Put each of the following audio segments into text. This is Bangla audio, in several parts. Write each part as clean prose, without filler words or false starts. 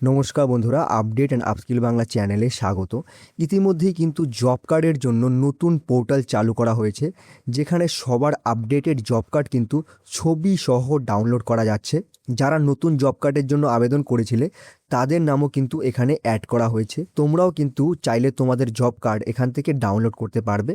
নমস্কার বন্ধুরা, আপডেট অ্যান্ড আপস্কিল বাংলা চ্যানেলে স্বাগত। ইতিমধ্যেই কিন্তু জব কার্ডের জন্য নতুন পোর্টাল চালু করা হয়েছে, যেখানে সবার আপডেটেড জব কার্ড কিন্তু ছবি সহ ডাউনলোড করা যাচ্ছে। যারা নতুন জব কার্ডের জন্য আবেদন করেছিলে তাদের নামও কিন্তু এখানে অ্যাড করা হয়েছে। তোমরাও কিন্তু চাইলে তোমাদের জব কার্ড এখান থেকে ডাউনলোড করতে পারবে।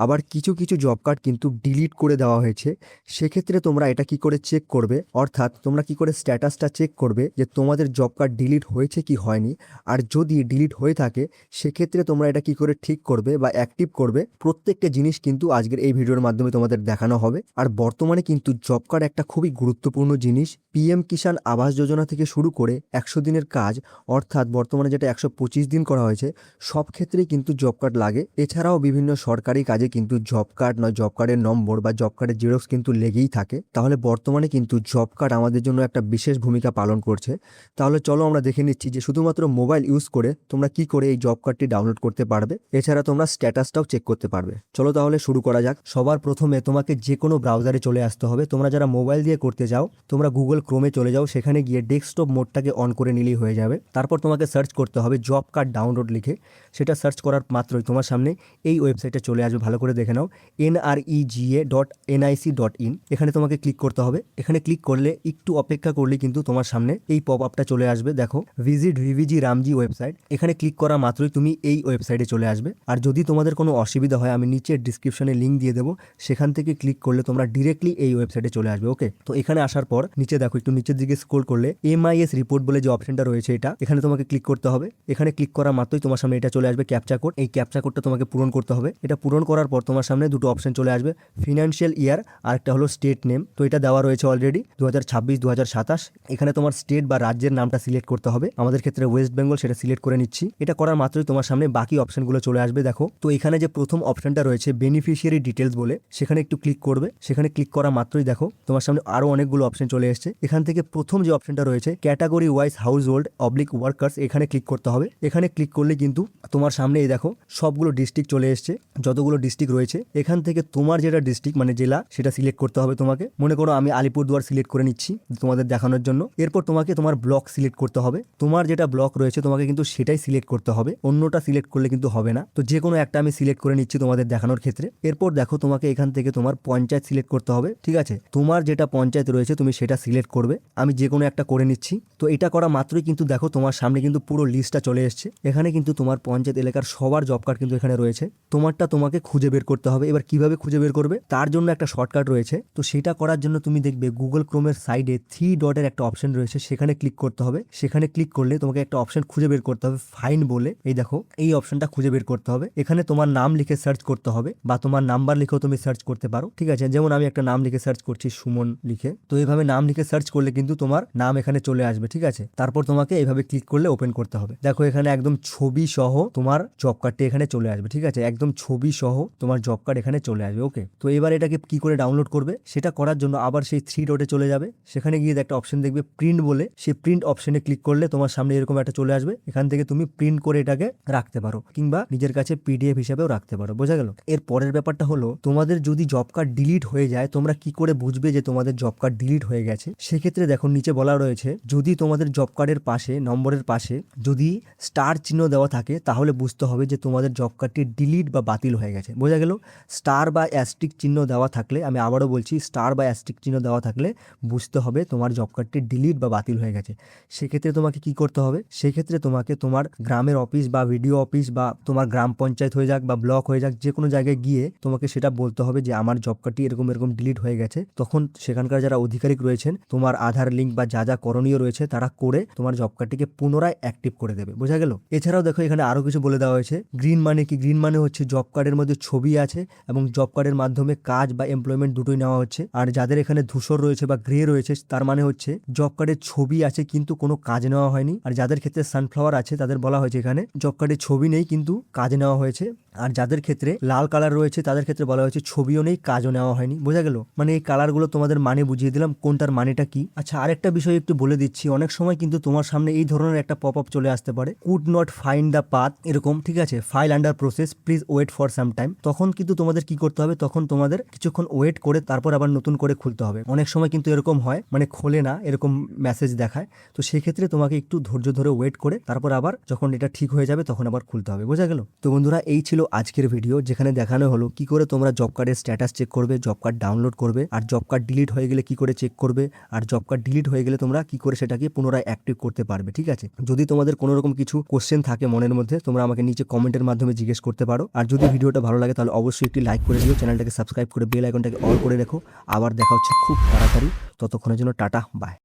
আবার কিছু কিছু জব কার্ড কিন্তু ডিলিট করে দেওয়া হয়েছে। সেক্ষেত্রে তোমরা এটা কি করে চেক করবে, অর্থাৎ তোমরা কি করে স্ট্যাটাসটা চেক করবে যে তোমাদের জব কার্ড ডিলিট হয়েছে কি হয়নি। আর যদি ডিলিট হয়ে থাকে সেক্ষেত্রে তোমরা এটা কি করে ঠিক করবে বা অ্যাক্টিভ করবে, প্রত্যেকটা জিনিস কিন্তু আজকের এই ভিডিওর মাধ্যমে তোমাদের দেখানো হবে। আর বর্তমানে কিন্তু জব কার্ড একটা খুবই গুরুত্বপূর্ণ জিনিস। পিএম কিষাণ আবাস যোজনা থেকে শুরু করে 100 দিনের কাজ, অর্থাৎ বর্তমানে যেটা 125 দিন করা হয়েছে, সব ক্ষেত্রেই কিন্তু জব কার্ড লাগে। এছাড়াও বিভিন্ন সরকারি কাজে কিন্তু জব কার্ড নয়, জব কার্ডের নম্বর বা জব কার্ডের জেরক্স কিন্তু লেগেই থাকে। তাহলে বর্তমানে কিন্তু জব কার্ড আমাদের জন্য একটা বিশেষ ভূমিকা পালন করছে। তাহলে চলো আমরা দেখে নিচ্ছি যে শুধুমাত্র মোবাইল ইউজ করে তোমরা কি করে এই জব কার্ডটি ডাউনলোড করতে পারবে। এছাড়া তোমরা স্ট্যাটাসটাও চেক করতে পারবে। চলো তাহলে শুরু করা যাক। সবার প্রথমে তোমাকে যে কোনো ব্রাউজারে চলে আসতে হবে। তোমরা যারা মোবাইল দিয়ে করতে চাও তোমরা গুগল ক্রোমে চলে যাও, সেখানে গিয়ে ডেস্কটপ মোডটাকে অন করে নিলেই হয়ে যাবে। তারপর তোমাকে সার্চ করতে হবে জব কার্ড ডাউনলোড লিখে। সেটা সার্চ করার মাত্রই তোমার সামনে এই ওয়েবসাইটে চলে আসবে। ভালো করে দেখে নাও, nrega.nic.in। এখানে তোমাকে ক্লিক করতে হবে। এখানে ক্লিক করলে একটু অপেক্ষা করলে কিন্তু তোমার সামনে এই পপ আপটা চলে আসবে। দেখো, ভিজিট ভিভিজি রামজি ওয়েবসাইট। এখানে ক্লিক করা মাত্রই তুমি এই ওয়েবসাইটে চলে আসবে। আর যদি তোমাদের কোনো অসুবিধা হয় আমি নিচে ডিসক্রিপশনে লিঙ্ক দিয়ে দেবো, সেখান থেকে ক্লিক করলে তোমরা ডিরেক্টলি এই ওয়েবসাইটে চলে আসবে। ওকে, তো এখানে আসার পর নিচে দেখো, একটু নিচের দিকে স্ক্রল করলে MIS রিপোর্ট বলে যে অপশনটা রয়েছে, এটা এখানে তোমাকে ক্লিক করতে হবে। এখানে ক্লিক করা মাত্রই তোমার সামনে এটা চলে আসবে ক্যাপচা কোড। এই ক্যাপচা কোডটা তোমাকে পূরণ করতে হবে। এটা পূরণ করার পর তোমার সামনে দুটো অপশন চলে আসবে, ফিনান্সিয়াল ইয়ার আর একটা হলো স্টেট নেম। তো এটা দেওয়া রয়েছে অলরেডি 2026 2027। এখানে তোমার স্টেট বা রাজ্যের নামটা সিলেক্ট করতে হবে। আমাদের ক্ষেত্রে ওয়েস্ট বেঙ্গল, সেটা সিলেক্ট করে নিচ্ছি। এটা করার মাত্রই তোমার সামনে বাকি অপশনগুলো চলে আসবে। দেখো, তো এখানে যে প্রথম অপশনটা রয়েছে বেনিফিশিয়ারি ডিটেলস বলে, সেখানে একটু ক্লিক করবে। সেখানে ক্লিক করা মাত্রই দেখো তোমার সামনে আরো অনেকগুলো অপশন চলে এসেছে। এখান থেকে প্রথম যে অপশনটা রয়েছে category wise house hold oblique workers, এখানে ক্লিক করতে হবে। এখানে ক্লিক করলে কিন্তু তোমার সামনে এই দেখো সবগুলো ডিস্ট্রিক্ট চলে এসছে, যতগুলো ডিস্ট্রিক্ট রয়েছে। এখান থেকে তোমার যেটা ডিস্ট্রিক্ট মানে জেলা, সেটা সিলেক্ট করতে হবে তোমাকে। মনে করো আমি আলিপুরদুয়ার সিলেক্ট করে নিচ্ছি তোমাদের দেখানোর জন্য। এরপর তোমাকে তোমার ব্লক সিলেক্ট করতে হবে। তোমার যেটা ব্লক রয়েছে তোমাকে কিন্তু সেটাই সিলেক্ট করতে হবে, অন্যটা সিলেক্ট করলে কিন্তু হবে না। তো যে কোনো একটা আমি সিলেক্ট করে নিচ্ছি তোমাদের দেখানোর ক্ষেত্রে। এরপর দেখো তোমাকে এখান থেকে তোমার পঞ্চায়েত সিলেক্ট করতে হবে। ঠিক আছে, তোমার যেটা পঞ্চায়েত রয়েছে তুমি সেটা সিলেক্ট করবে। আমি যে কোনো একটা করে নিচ্ছি। তো এটা করা মাত্রই কিন্তু দেখো তোমার সামনে কিন্তু পুরো লিস্টটা চলে এসছে। এখানে কিন্তু তোমার পঞ্চায়েত এলাকার সবার জব কার্ড কিন্তু এখানে রয়েছে। তোমারটা তোমাকে খুঁজে বের করতে হবে। এবার কিভাবে খুঁজে বের করবে তার জন্য একটা শর্টকাট রয়েছে। তো সেটা করার জন্য তুমি দেখবে গুগল ক্রোমের সাইডে 3 ডটের একটা অপশন রয়েছে, সেখানে ক্লিক করতে হবে। সেখানে ক্লিক করলে তোমাকে একটা অপশন খুঁজে বের করতে হবে, ফাইন্ড বলে। এই দেখো, এই অপশনটা খুঁজে বের করতে হবে। এখানে তোমার নাম লিখে সার্চ করতে হবে বা তোমার নাম্বার লিখেও তুমি সার্চ করতে পারো। ঠিক আছে, যেমন আমি একটা নাম লিখে সার্চ করছি, সুমন লিখে। তো এইভাবে নাম লিখে সার্চ করলে কিন্তু তোমার নাম এখানে চলে আসবে। ঠিক আছে, তারপর তোমাকে এইভাবে ক্লিক করলে ওপেন করতে হবে। দেখো এখানে একদম ছবি সহ তোমার জব কার্ডটি এখানে চলে আসবে। ঠিক আছে, একদম ছবি সহ তোমার জব কার্ড এখানে চলে আসবে। ওকে, তো এবার এটাকে কি করে ডাউনলোড করবে সেটা করার জন্য আবার সেই 3 ডটে চলে যাবে। সেখানে গিয়ে একটা অপশন দেখবে প্রিন্ট বলে, সেই প্রিন্ট অপশনে ক্লিক করলে তোমার সামনে এরকম একটা চলে আসবে। এখান থেকে তুমি প্রিন্ট করে এটাকে রাখতে পারো কিংবা নিজের কাছে PDF হিসাবেও রাখতে পারো। বোঝা গেল? এর পরের ব্যাপারটা হলো, তোমাদের যদি জব কার্ড ডিলিট হয়ে যায় তোমরা কি করে বুঝবে যে তোমাদের জব কার্ড ডিলিট হয়ে গেছে। সেক্ষেত্রে দেখো নিচে বলা রয়েছে, যদি তোমাদের জব কার্ডের পাশে নম্বরের পাশে যদি স্টার চিহ্ন দেওয়া থাকে তাহলে বুঝতে হবে যে তোমাদের জব কার্ডটি ডিলিট বা বাতিল হয়ে গেছে। বোঝা গেল? স্টার বা অ্যাস্ট্রিক চিহ্ন দেওয়া থাকলে, আমি আবারও বলছি, স্টার বা অ্যাস্ট্রিক চিহ্ন দেওয়া থাকলে বুঝতে হবে তোমার জব কার্ডটি ডিলিট বা বাতিল হয়ে গেছে। সেক্ষেত্রে তোমাকে কি করতে হবে, সেক্ষেত্রে তোমাকে তোমার গ্রামের অফিস বা ভিডিও অফিস বা তোমার গ্রাম পঞ্চায়েত হয়ে যাক বা ব্লক হয়ে যাক, যে কোনো জায়গায় গিয়ে তোমাকে সেটা বলতে হবে যে আমার জব কার্ডটি এরকম এরকম ডিলিট হয়ে গেছে। তখন সেখানকার যারা আধিকারিক রয়েছেন তোমার আধার লিঙ্ক বা যা যা করণীয় রয়েছে তারা করে তোমার জব কার্ডটিকে পুনরায় অ্যাক্টিভ করে দেবে। বোঝা গেল? এছাড়াও দেখো এখানে আরো কিছু বলে দেওয়া হয়েছে। গ্রিন মানে কি? গ্রিন মানে হচ্ছে জব কার্ডের মধ্যে ছবি আছে এবং জব কার্ডের মাধ্যমে কাজ বা এমপ্লয়মেন্ট দুটোই নেওয়া হচ্ছে। আর যাদের এখানে ধূসর রয়েছে বা গ্রে রয়েছে তার মানে হচ্ছে জব কার্ডের ছবি আছে কিন্তু কোনো কাজ নেওয়া হয়নি। আর যাদের ক্ষেত্রে সানফ্লাওয়ার আছে তাদের বলা হয়েছে এখানে জব কার্ডের ছবি নেই কিন্তু কাজ নেওয়া হয়েছে। আর যাদের ক্ষেত্রে লাল কালার রয়েছে তাদের ক্ষেত্রে বলা হয়েছে ছবিও নেই, কাজও নেওয়া হয়নি। বোঝা গেল? মানে এই কালারগুলো তোমাদের মানে বুঝিয়ে দিলাম কোনটার মানেটা কি। আচ্ছা, আরেকটা বিষয় একটু বলে দিচ্ছি, অনেক সময় কিন্তু তোমার সামনে এই ধরনের একটা পপ আপ চলে আসতে পারে, could not find the path, এরকম, ঠিক আছে, file under process, please wait for some time. তখন কিন্তু তোমাদের কি করতে হবে, তখন তোমাদের কিছুক্ষণ ওয়েট করে তারপর আবার নতুন করে খুলতে হবে। অনেক সময় কিন্তু এরকম হয়, মানে খোলে না, এরকম মেসেজ দেখায়। তো সেক্ষেত্রে তোমাকে একটু ধৈর্য ধরে ওয়েট করে তারপর আবার যখন এটা ঠিক হয়ে যাবে তখন আবার খুলতে হবে। বোঝা গেল? তো বন্ধুরা, এই ছিল আজকের ভিডিও, যেখানে দেখানো হলো কি করে তোমরা জব কার্ডের স্ট্যাটাস চেক করবে, জব কার্ড ডাউনলোড করবে, আর জব কার্ড ডিলিট হয়ে গেলে কি করে চেক করবে, আর জব কার্ড ডিলিট হয়ে গেলে তোমরা কি করে সেটাকে পুনরায় অ্যাক্টিভ করতে পারবে। ঠিক আছে? যদি তোমাদের কোনো রকম কিছু কোশ্চেন থাকে মনের মধ্যে, তোমরা আমাকে নিচে কমেন্টের মাধ্যমে জিজ্ঞেস করতে পারো। আর যদি ভিডিওটা ভালো লাগে তাহলে অবশ্যই একটি লাইক করে দিও, চ্যানেলটাকে সাবস্ক্রাইব করে বেল আইকনটাকে অল করে রেখো। আবার দেখা হচ্ছে খুব তাড়াতাড়ি, ততক্ষণের জন্য টাটা, বাই।